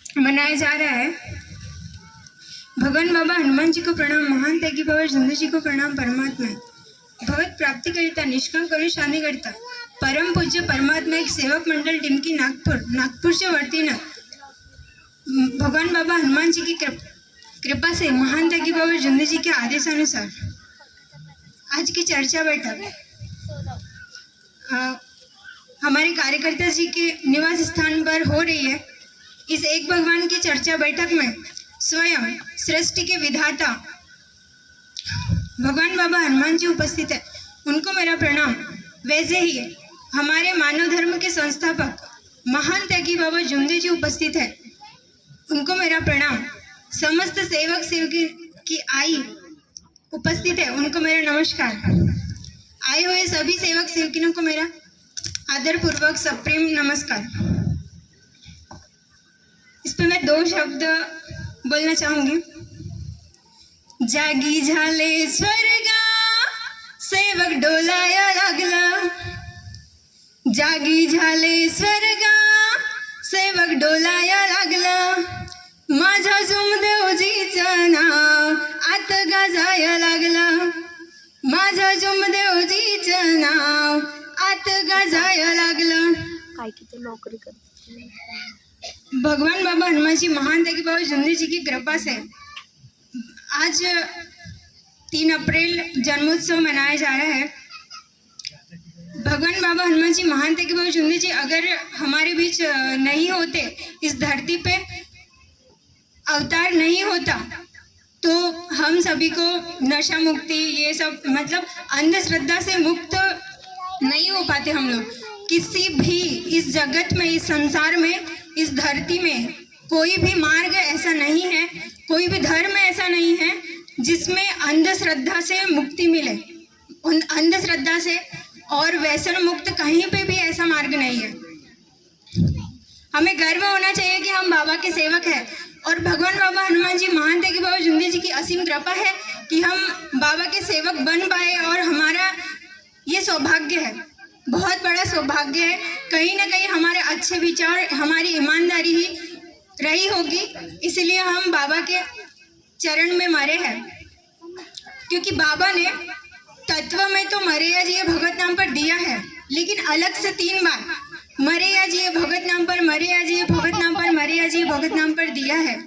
मनाया जा रहा है। भगवान बाबा हनुमान जी को प्रणाम, महान त्यागी बाबा जिंदू जी को प्रणाम। परमात्मा भगवत प्राप्ति करता, निष्काम करुण शांति करता, परम पूज्य परमात्मा एक सेवक मंडल डिमकी नागपुर से वर्तीना भगवान बाबा हनुमान जी की कृपा से महान त्यागी बाबा जिंदू जी के आदेशानुसार आज की चर्चा बैठक हमारे कार्यकर्ता जी के निवास स्थान पर हो रही है। इस एक भगवान की चर्चा बैठक में स्वयं सृष्टि के विधाता भगवान बाबा हनुमान जी उपस्थित है, उनको मेरा प्रणाम। वैसे ही हमारे मानव धर्म के संस्थापक महान त्यागी बाबा जिंदू जी उपस्थित है, उनको मेरा प्रणाम। समस्त सेवक सेवकी की आई उपस्थित है, उनको मेरा नमस्कार। आए हुए सभी सेवक सेवकियों को मेरा आदरपूर्वक सप्रेम नमस्कार। इस पर मैं 2 शब्द बोलना चाहूंगी। जागी झाले स्वर्गा सेवक डोलाया लागला, जागी झाले स्वर्गा सेवक डोलाया लागला, माझा जुमदेवजीचं नाव आत गाजाया लागला, माझा जुमदेवजीचं नाव आत गाजाया लागलं। काय की ते नोकरी करते। भगवान बाबा हनुमान जी महान त्यागी बाबा जिंदू जी की कृपा से आज 3 अप्रैल जन्मोत्सव मनाया जा रहा है। भगवान बाबा हनुमान जी महान त्यागी बाबा जिंदू जी अगर हमारे बीच नहीं होते, इस धरती पे अवतार नहीं होता, तो हम सभी को नशा मुक्ति ये सब मतलब अंधश्रद्धा से मुक्त नहीं हो पाते। हम लोग किसी भी इस जगत में, इस संसार में, इस धरती में कोई भी मार्ग ऐसा नहीं है, कोई भी धर्म ऐसा नहीं है जिसमें अंधश्रद्धा से मुक्ति मिले। उन अंधश्रद्धा से और व्यसन मुक्त कहीं पे भी ऐसा मार्ग नहीं है। हमें गर्व होना चाहिए कि हम बाबा के सेवक हैं और भगवान बाबा हनुमान जी महान त्यागी बाबा जिंदू जी की असीम कृपा है कि हम बाबा के सेवक बन पाए और हमारा ये सौभाग्य है, बहुत बड़ा सौभाग्य है। कहीं ना कहीं हमारे अच्छे विचार, हमारी ईमानदारी ही रही होगी, इसलिए हम बाबा के चरण में मरे हैं। क्योंकि बाबा ने तत्व में तो मरेया जी भगत नाम पर दिया है, लेकिन अलग से 3 बार मरेया जी भगत नाम पर, मरेया जी भगत नाम पर, मरेया जी भगत नाम पर दिया है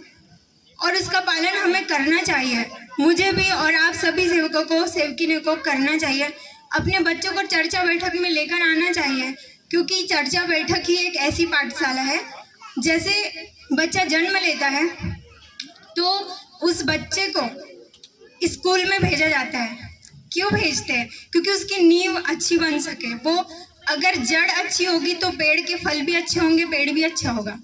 और उसका पालन हमें करना चाहिए। मुझे भी और आप सभी सेवकों को, सेवकियों को करना चाहिए। अपने बच्चों को चर्चा बैठक में लेकर आना चाहिए, क्योंकि चर्चा बैठक ही एक ऐसी पाठशाला है, जैसे बच्चा जन्म लेता है तो उस बच्चे को स्कूल में भेजा जाता है। क्यों भेजते हैं? क्योंकि उसकी नींव अच्छी बन सके। वो अगर जड़ अच्छी होगी तो पेड़ के फल भी अच्छे होंगे, पेड़ भी अच्छा होगा।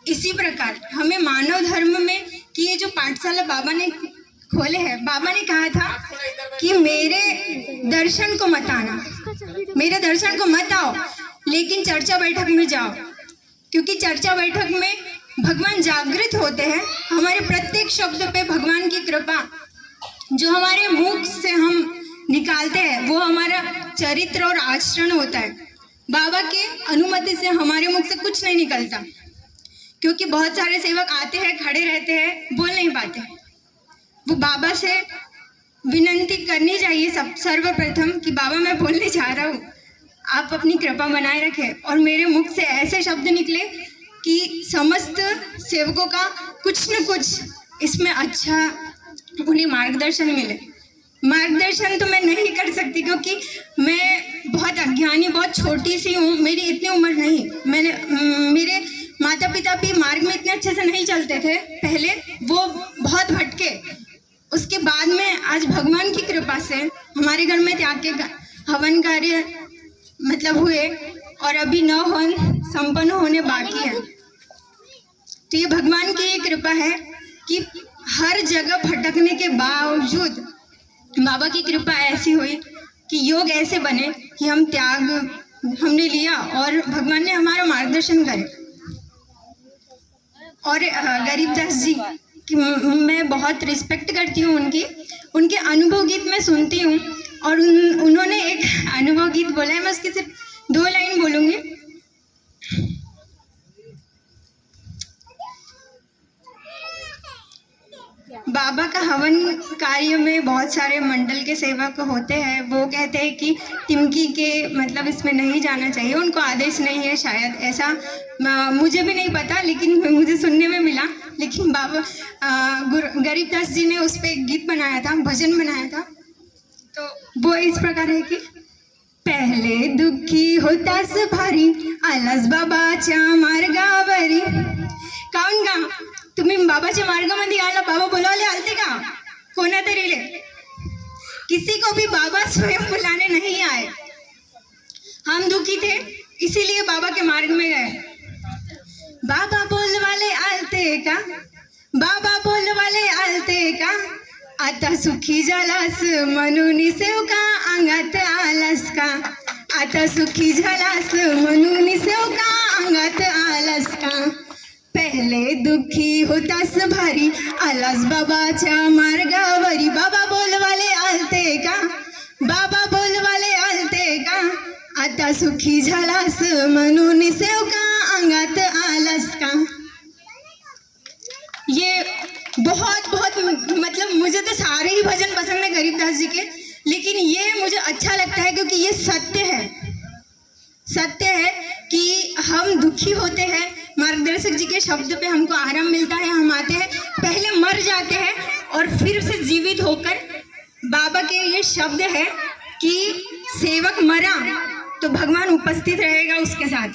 इसी प्रकार हमें मानव धर्म में कि ये जो पाठशाला बाबा ने खोले हैं, बाबा ने कहा था कि मेरे दर्शन को मत आना, मेरे दर्शन को मत आओ, लेकिन चर्चा बैठक में जाओ, क्योंकि चर्चा बैठक में भगवान जागृत होते हैं। हमारे प्रत्येक शब्द पे भगवान की कृपा जो हमारे मुख से हम निकालते हैं वो हमारा चरित्र और आचरण होता है। बाबा के अनुमति से हमारे मुख से कुछ नहीं निकलता, क्योंकि बहुत सारे सेवक आते हैं, खड़े रहते हैं, बोल नहीं पाते। वो बाबा से विनती करनी चाहिए सर्वप्रथम कि बाबा मैं बोलने जा रहा हूँ, आप अपनी कृपा बनाए रखें और मेरे मुख से ऐसे शब्द निकले कि समस्त सेवकों का कुछ न कुछ इसमें अच्छा उन्हें मार्गदर्शन मिले। मार्गदर्शन तो मैं नहीं कर सकती, क्योंकि मैं बहुत अज्ञानी, बहुत छोटी सी हूँ, मेरी इतनी उम्र नहीं। मेरे माता पिता भी मार्ग में इतने अच्छे से नहीं चलते थे पहले, वो बहुत भटके। उसके बाद में आज भगवान की कृपा से हमारे घर में त्याग के हवन कार्य मतलब हुए और अभी 9 हवन संपन्न होने बाकी है। तो ये भगवान की ये कृपा है कि हर जगह भटकने के बावजूद बाबा की कृपा ऐसी हुई कि योग ऐसे बने कि हम त्याग हमने लिया और भगवान ने हमारा मार्गदर्शन करे। और गरीबदास जी की मैं बहुत रिस्पेक्ट करती हूँ, उनके अनुभव गीत मैं सुनती हूँ और उन्होंने एक अनुभव गीत बोला है, मैं उसकी सिर्फ 2 लाइन बोलूँगी। बाबा का हवन कार्य में बहुत सारे मंडल के सेवक होते हैं। वो कहते हैं कि टिमकी के मतलब इसमें नहीं जाना चाहिए, उनको आदेश नहीं है शायद, ऐसा मुझे भी नहीं पता, लेकिन मुझे सुनने में मिला। लेकिन बाबा गरीबदास जी ने उस पर एक गीत बनाया था, भजन बनाया था। तो वो इस प्रकार है कि पहले दुःखी होतास भारी, आलास बाबाच्या मार्गावरी। काऊन का तुम्ही बाबाच्या मार्गामध्ये आला, बाबा बोलावले आलते का कोणातरीले? किसी को भी बाबा स्वयं बुलाने नहीं आए। हम दुखी थे इसीलिए बाबा के मार्ग में गए। बाबा बोलवाले आलते का, बाबा बोलवाले आलते का, आता सुखी झालास म्हणून सेवका अंगात आलास का, आता सुखी झालास म्हणून सेवका अंगात आलास का। पहले दुःखी होतास भारी, आलास बाबाच्या मार्गावरी। बाबा बोलवाले आलते का, बाबा बोलवाले आलते का, आता सुखी झालास म्हणून सेवका अंगात आलास का। ये बहुत बहुत मतलब मुझे तो सारे ही भजन पसंद है गरीबदास जी के, लेकिन ये मुझे अच्छा लगता है क्योंकि ये सत्य है। सत्य है कि हम दुखी होते हैं, मार्गदर्शक जी के शब्द पे हमको आराम मिलता है। हम आते हैं, पहले मर जाते हैं और फिर से जीवित होकर बाबा के ये शब्द है कि सेवक मरा तो भगवान उपस्थित रहेगा उसके साथ।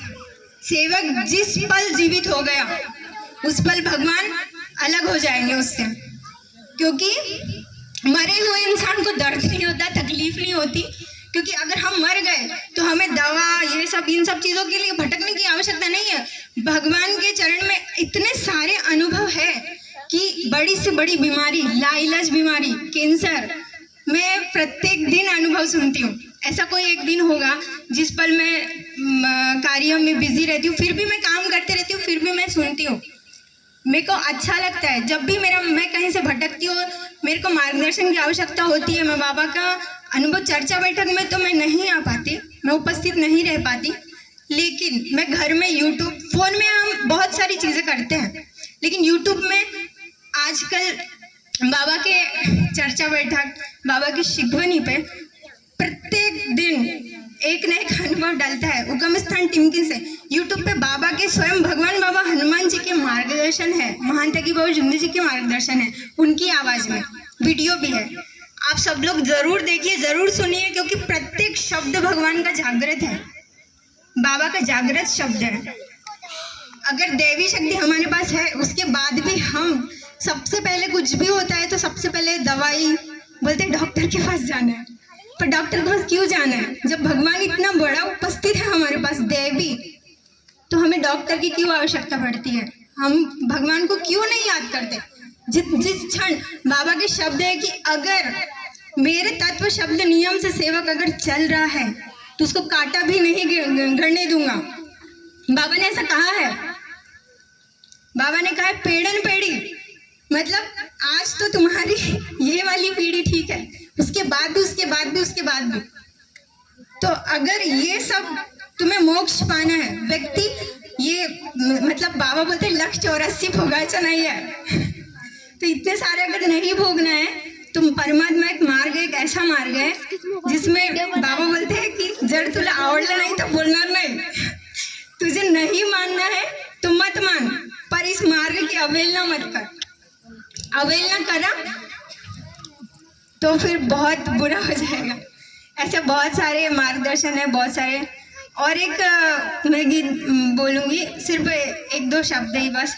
सेवक जिस पल जीवित हो गया उस पल भगवान अलग हो जाएंगे उससे, क्योंकि मरे हुए इंसान को दर्द नहीं होता, तकलीफ नहीं होती। क्योंकि अगर हम मर गए तो हमें दवा ये सब इन सब चीज़ों के लिए भटकने की आवश्यकता नहीं है। भगवान के चरण में इतने सारे अनुभव है कि बड़ी से बड़ी बीमारी, लाइलाज बीमारी, कैंसर, मैं प्रत्येक दिन अनुभव सुनती हूँ। ऐसा कोई एक दिन होगा जिस पल मैं कार्य में बिजी रहती हूँ, फिर भी मैं काम करते रहती हूँ, फिर भी मैं सुनती हूँ। मेरे को अच्छा लगता है जब भी मैं कहीं से भटकती हूँ, मेरे को मार्गदर्शन की आवश्यकता होती है। मैं बाबा का अनुभव चर्चा बैठक में तो मैं नहीं आ पाती, मैं उपस्थित नहीं रह पाती, लेकिन मैं घर में यूट्यूब, फ़ोन में हम बहुत सारी चीज़ें करते हैं, लेकिन यूट्यूब में आजकल बाबा के चर्चा बैठक, बाबा की शिकवनी पे प्रत्येक दिन एक न एक अनुभव डालता है। उगम स्थान टिमकी से यूट्यूब पे बाबा के स्वयं भगवान बाबा हनुमान जी के मार्गदर्शन है, महंत की बाबू जुंदी जी के मार्गदर्शन है, उनकी आवाज़ में वीडियो भी है। आप सब लोग ज़रूर देखिए, ज़रूर सुनिए, क्योंकि प्रत्येक शब्द भगवान का जागृत है, बाबा का जागृत शब्द है। अगर दैवी शक्ति हमारे पास है, उसके बाद भी हम सबसे पहले कुछ भी होता है तो सबसे पहले दवाई बोलते डॉक्टर के पास जाना है। पर डॉक्टर के पास क्यों जाना है जब भगवान इतना बड़ा उपस्थित है हमारे पास, देवी, तो हमें डॉक्टर की क्यों आवश्यकता पड़ती है? हम भगवान को क्यों नहीं याद करते? जिस क्षण बाबा के शब्द है कि अगर मेरे तत्व शब्द नियम से सेवक अगर चल रहा है तो उसको कांटा भी नहीं गड़ने दूंगा। बाबा ने ऐसा कहा है। बाबा ने कहा है पेड़न पेड़ी, मतलब आज तो तुम्हारी ये वाली पीढ़ी ठीक है, उसके बाद भी, उसके बाद भी, उसके बाद भी। तो अगर ये सब तुम्हें मोक्ष पाना है, व्यक्ति ये मतलब बाबा बोलते 184 भोगाचा नहीं है तो इतने सारे अगर नहीं भोगना है तो परमात्मा एक मार्ग है, एक ऐसा मार्ग है जिसमें बाबा बोलते हैं कि जर तुला आवडलं नाही तो बोलणार नाही, तुझे नहीं मानना है तो मत मान, पर इस मार्ग की अवहेलना मत कर। अवहेलना करा तो फिर बहुत बुरा हो जाएगा। ऐसे बहुत सारे मार्गदर्शन है, बहुत सारे। और एक मैं गीत बोलूँगी, सिर्फ एक दो शब्द ही बस।